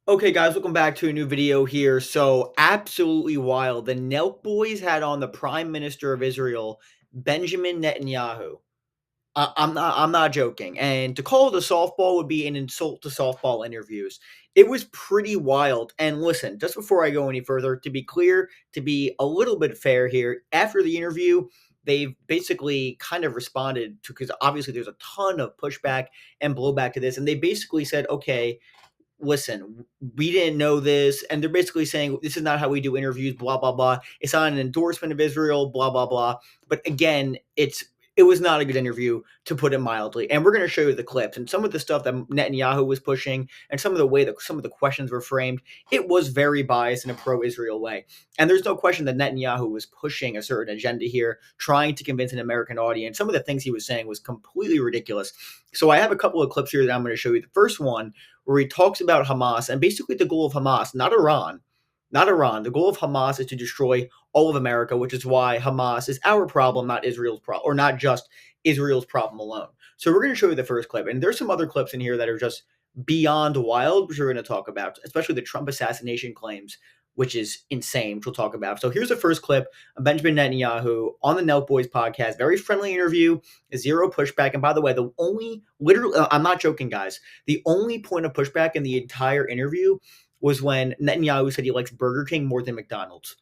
Okay, guys, welcome back to a new video here. So, absolutely wild. The Nelk boys had on the Prime Minister of Israel, Benjamin Netanyahu. I'm not joking. And to call it a softball would be an insult to softball interviews. It was pretty wild. And listen, just before I go any further, to be clear, to be a little bit fair here, after the interview, they've basically kind of responded to, because obviously there's a ton of pushback and blowback to this, and they basically said, okay, listen, we didn't know this. And they're basically saying, this is not how we do interviews, blah, blah, blah. It's not an endorsement of Israel, blah, blah, blah. But again, it was not a good interview, to put it mildly. And we're going to show you the clips and some of the stuff that Netanyahu was pushing and some of the way that some of the questions were framed. It was very biased in a pro-Israel way. And there's no question that Netanyahu was pushing a certain agenda here, trying to convince an American audience. Some of the things he was saying was completely ridiculous. So I have a couple of clips here that I'm going to show you. The first one, where he talks about Hamas and basically the goal of Hamas, not Iran, not Iran. The goal of Hamas is to destroy all of America, which is why Hamas is our problem, not Israel's problem, or not just Israel's problem alone. So we're going to show you the first clip, and there's some other clips in here that are just beyond wild, which we're going to talk about, especially the Trump assassination claims, which is insane, which we'll talk about. So here's the first clip of Benjamin Netanyahu on the Nelk Boys podcast. Very friendly interview, zero pushback. And by the way, the only, literally, I'm not joking, guys, the only point of pushback in the entire interview was when Netanyahu said he likes Burger King more than McDonald's.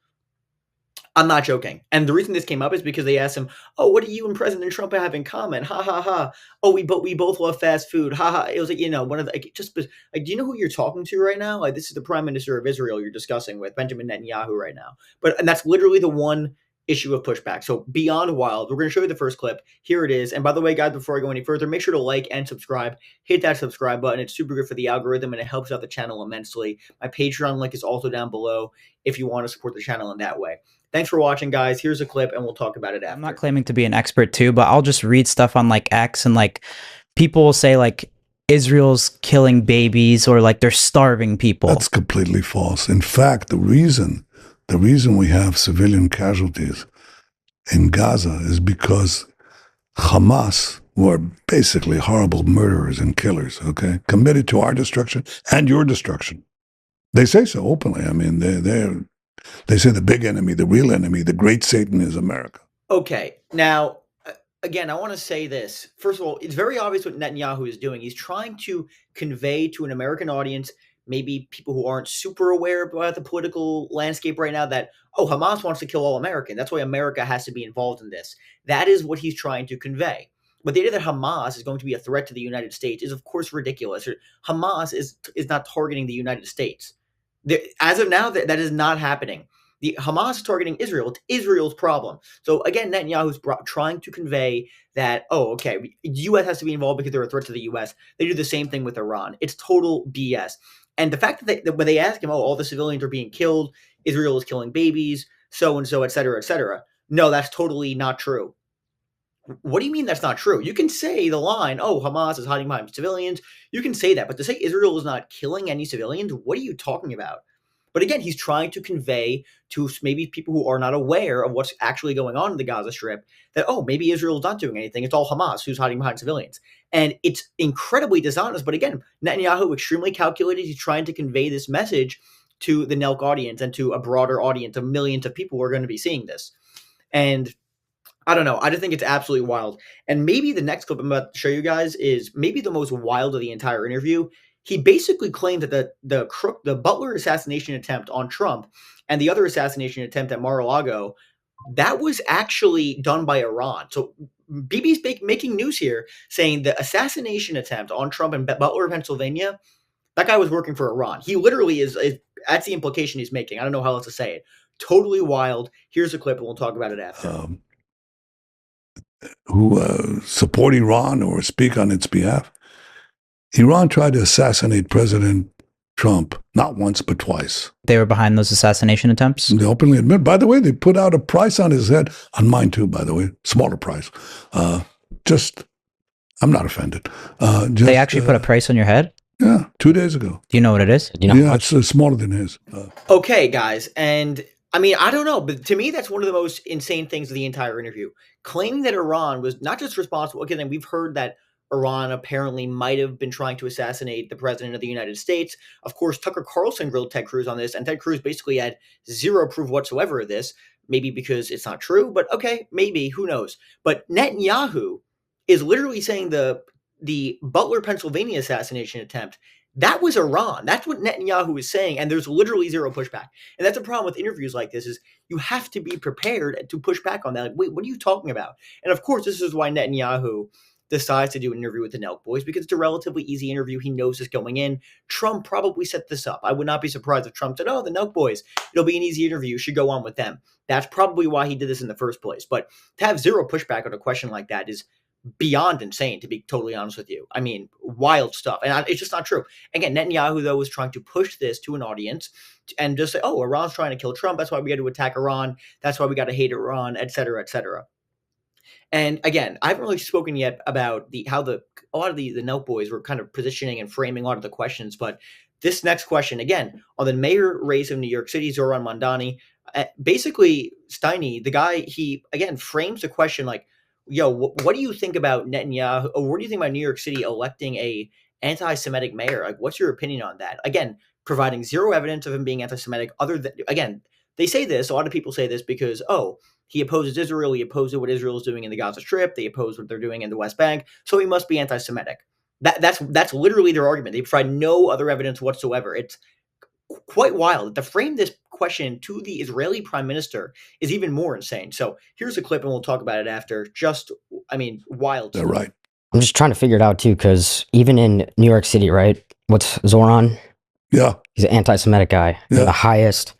I'm not joking. And the reason this came up is because they asked him, "Oh, what do you and President Trump have in common?" Ha ha ha. "Oh, we both love fast food." Ha ha. It was like, one of the, like, just like, do you know who you're talking to right now? Like, this is the Prime Minister of Israel you're discussing with, Benjamin Netanyahu, right now. And that's literally the one issue of pushback. So beyond wild, we're going to show you the first clip. Here it is. And by the way, guys, before I go any further, make sure to like and subscribe. Hit that subscribe button. It's super good for the algorithm and it helps out the channel immensely. My Patreon link is also down below if you want to support the channel in that way. Thanks for watching, guys. Here's a clip and we'll talk about it after. I'm not claiming to be an expert too, but I'll just read stuff on like X, and like people will say like Israel's killing babies or like they're starving people. That's completely false. In fact, the reason we have civilian casualties in Gaza is because Hamas were basically horrible murderers and killers, okay? Committed to our destruction and your destruction. They say so openly. I mean, they say the big enemy, the real enemy, the great Satan is America. Okay. Now, again, I want to say this. First of all, it's very obvious what Netanyahu is doing. He's trying to convey to an American audience, maybe people who aren't super aware about the political landscape right now, that, oh, Hamas wants to kill all Americans. That's why America has to be involved in this. That is what he's trying to convey. But the idea that Hamas is going to be a threat to the United States is, of course, ridiculous. Hamas is not targeting the United States. As of now, that is not happening. The Hamas is targeting Israel. It's Israel's problem. So again, Netanyahu's trying to convey that, oh, okay, the U.S. has to be involved because they're a threat to the U.S. They do the same thing with Iran. It's total BS. And the fact that when they ask him, oh, all the civilians are being killed, Israel is killing babies, so and so, et cetera, et cetera. No, that's totally not true. What do you mean that's not true? You can say the line, oh, Hamas is hiding behind civilians. You can say that. But to say Israel is not killing any civilians, what are you talking about? But again, he's trying to convey to maybe people who are not aware of what's actually going on in the Gaza Strip that, oh, maybe Israel's not doing anything. It's all Hamas who's hiding behind civilians. And it's incredibly dishonest. But again, Netanyahu, extremely calculated. He's trying to convey this message to the Nelk audience and to a broader audience of millions of people who are going to be seeing this. And I don't know. I just think it's absolutely wild. And maybe the next clip I'm about to show you guys is maybe the most wild of the entire interview. He basically claimed that the Butler assassination attempt on Trump and the other assassination attempt at Mar-a-Lago, that was actually done by Iran. So BB's making news here, saying the assassination attempt on Trump in Butler, Pennsylvania, that guy was working for Iran. He literally is that's the implication he's making. I don't know how else to say it. Totally wild. Here's a clip and we'll talk about it after. Who support Iran or speak on its behalf. Iran tried to assassinate President Trump, not once, but twice. They were behind those assassination attempts? They openly admit. By the way, they put out a price on his head, on mine too, by the way, smaller price. I'm not offended. They actually put a price on your head? Yeah, 2 days ago. Do you know what it is? You know, yeah, it's smaller than his. Okay, guys, and I mean, I don't know, but to me, that's one of the most insane things of the entire interview. Claiming that Iran was not just responsible. Again, we've heard that Iran apparently might have been trying to assassinate the president of the United States. Of course, Tucker Carlson grilled Ted Cruz on this, and Ted Cruz basically had zero proof whatsoever of this. Maybe because it's not true, but okay, maybe, who knows? But Netanyahu is literally saying the Butler, Pennsylvania assassination attempt, that was Iran. That's what Netanyahu is saying, and there's literally zero pushback. And that's a problem with interviews like this is you have to be prepared to push back on that. Like, wait, what are you talking about? And of course, this is why Netanyahu decides to do an interview with the Nelk boys, because it's a relatively easy interview. He knows this going in. Trump probably set this up. I would not be surprised if Trump said, oh, the Nelk boys, it'll be an easy interview. You should go on with them. That's probably why he did this in the first place. But to have zero pushback on a question like that is beyond insane, to be totally honest with you. I mean, wild stuff. And it's just not true. Again, Netanyahu, though, was trying to push this to an audience and just say, oh, Iran's trying to kill Trump. That's why we got to attack Iran. That's why we got to hate Iran, et cetera, et cetera. And again, I haven't really spoken yet about how a lot of the Nelk boys were kind of positioning and framing a lot of the questions. But this next question, again, on the mayor race of New York City, Zoran Mandani, basically Steiny, the guy, he again frames the question like, yo, what do you think about Netanyahu, or what do you think about New York City electing a anti-Semitic mayor? Like, what's your opinion on that? Again, providing zero evidence of him being anti-Semitic, other than, again, they say this, a lot of people say this because, oh, he opposes Israel, he opposes what Israel is doing in the Gaza Strip, they oppose what they're doing in the West Bank, so he must be anti-Semitic. That's literally their argument. They provide no other evidence whatsoever. It's quite wild. To frame this question to the Israeli prime minister is even more insane. So here's a clip, and we'll talk about it after. Just, I mean, wild. They're right. I'm just trying to figure it out too, because even in New York City, right? What's Zoran? Yeah. He's an anti-Semitic guy. Yeah. The highest,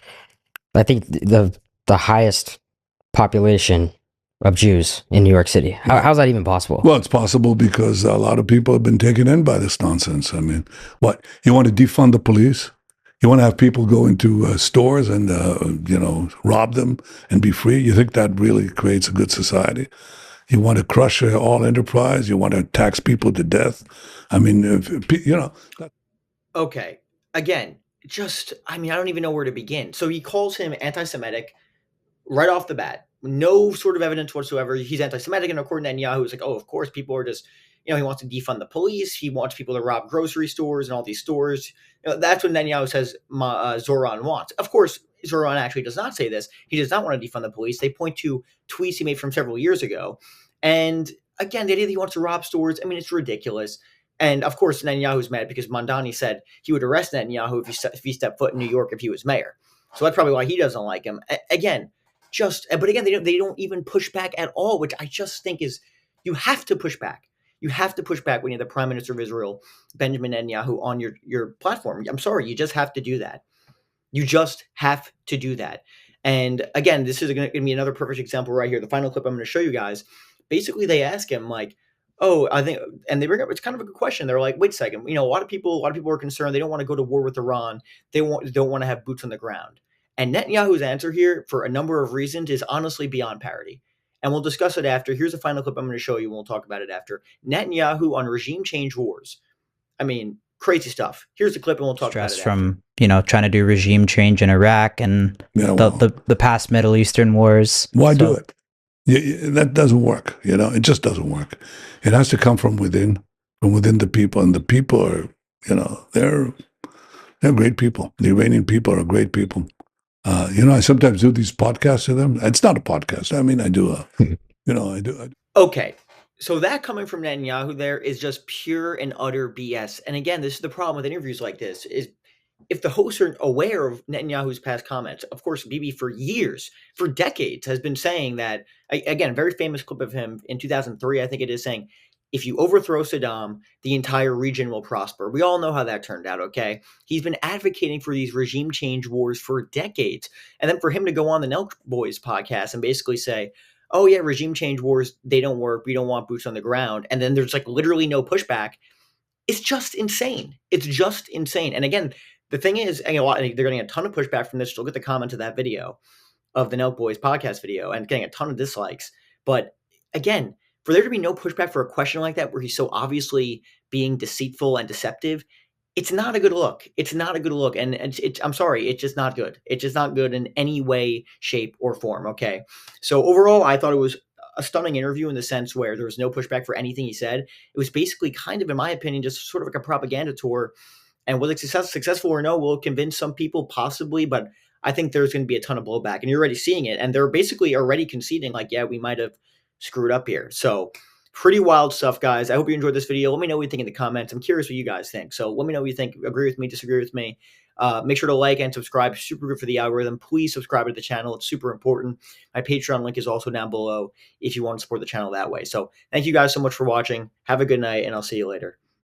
I think the highest population of Jews in New York City. How's that even possible? Well, it's possible because a lot of people have been taken in by this nonsense. I mean, what, you want to defund the police? You want to have people go into stores and, rob them and be free? You think that really creates a good society? You want to crush all enterprise? You want to tax people to death? I mean, Okay. Again, I don't even know where to begin. So he calls him anti-Semitic right off the bat. No sort of evidence whatsoever. He's anti-Semitic, and according to Netanyahu, it's like, oh, of course, people are just, he wants to defund the police. He wants people to rob grocery stores and all these stores. That's what Netanyahu says Zoran wants. Of course, Zoran actually does not say this. He does not want to defund the police. They point to tweets he made from several years ago. And again, the idea that he wants to rob stores, I mean, it's ridiculous. And of course, Netanyahu's mad because Mandani said he would arrest Netanyahu if he stepped foot in New York if he was mayor. So that's probably why he doesn't like him. But again, they don't even push back at all, which I just think is, you have to push back. You have to push back when you're the Prime Minister of Israel, Benjamin Netanyahu, on your platform. I'm sorry, you just have to do that. You just have to do that. And again, this is going to be another perfect example right here. The final clip I'm going to show you guys. Basically, they ask him like, oh, I think, and they bring up, it's kind of a good question. They're like, wait a second, a lot of people are concerned. They don't want to go to war with Iran. They don't want to have boots on the ground. And Netanyahu's answer here, for a number of reasons, is honestly beyond parody. And we'll discuss it after. Here's a final clip I'm going to show you, and we'll talk about it after. Netanyahu on regime change wars. I mean, crazy stuff. Here's the clip, and we'll talk about it after. From, trying to do regime change in Iraq and the past Middle Eastern wars. Why do it? That doesn't work. It just doesn't work. It has to come from within the people. And the people are, they're great people. The Iranian people are great people. I sometimes do these podcasts to them. It's not a podcast. I mean, I do I do. Okay. So that coming from Netanyahu there is just pure and utter BS. And again, this is the problem with interviews like this, is if the hosts are aware of Netanyahu's past comments. Of course, Bibi for years, for decades, has been saying that, again, a very famous clip of him in 2003, I think it is, saying, if you overthrow Saddam, the entire region will prosper. We all know how that turned out, okay? He's been advocating for these regime change wars for decades. And then for him to go on the Nelk Boys podcast and basically say, oh yeah, regime change wars, they don't work. We don't want boots on the ground. And then there's like literally no pushback. It's just insane. It's just insane. And again, the thing is, they're getting a ton of pushback from this. Look at the comments of that video, of the Nelk Boys podcast video, and getting a ton of dislikes. But again, for there to be no pushback for a question like that, where he's so obviously being deceitful and deceptive, it's not a good look. It's not a good look. And I'm sorry, it's just not good. It's just not good in any way, shape, or form. Okay. So overall, I thought it was a stunning interview in the sense where there was no pushback for anything he said. It was basically kind of, in my opinion, just sort of like a propaganda tour. And whether it's successful or no, will convince some people possibly, but I think there's going to be a ton of blowback, and you're already seeing it. And they're basically already conceding, like, yeah, we might have screwed up here. So pretty wild stuff, guys. I hope you enjoyed this video. Let me know what you think in the comments. I'm curious what you guys think. So let me know what you think. Agree with me, disagree with me. Make sure to like and subscribe. Super good for the algorithm. Please subscribe to the channel. It's super important. My Patreon link is also down below if you want to support the channel that way. So thank you guys so much for watching. Have a good night, and I'll see you later.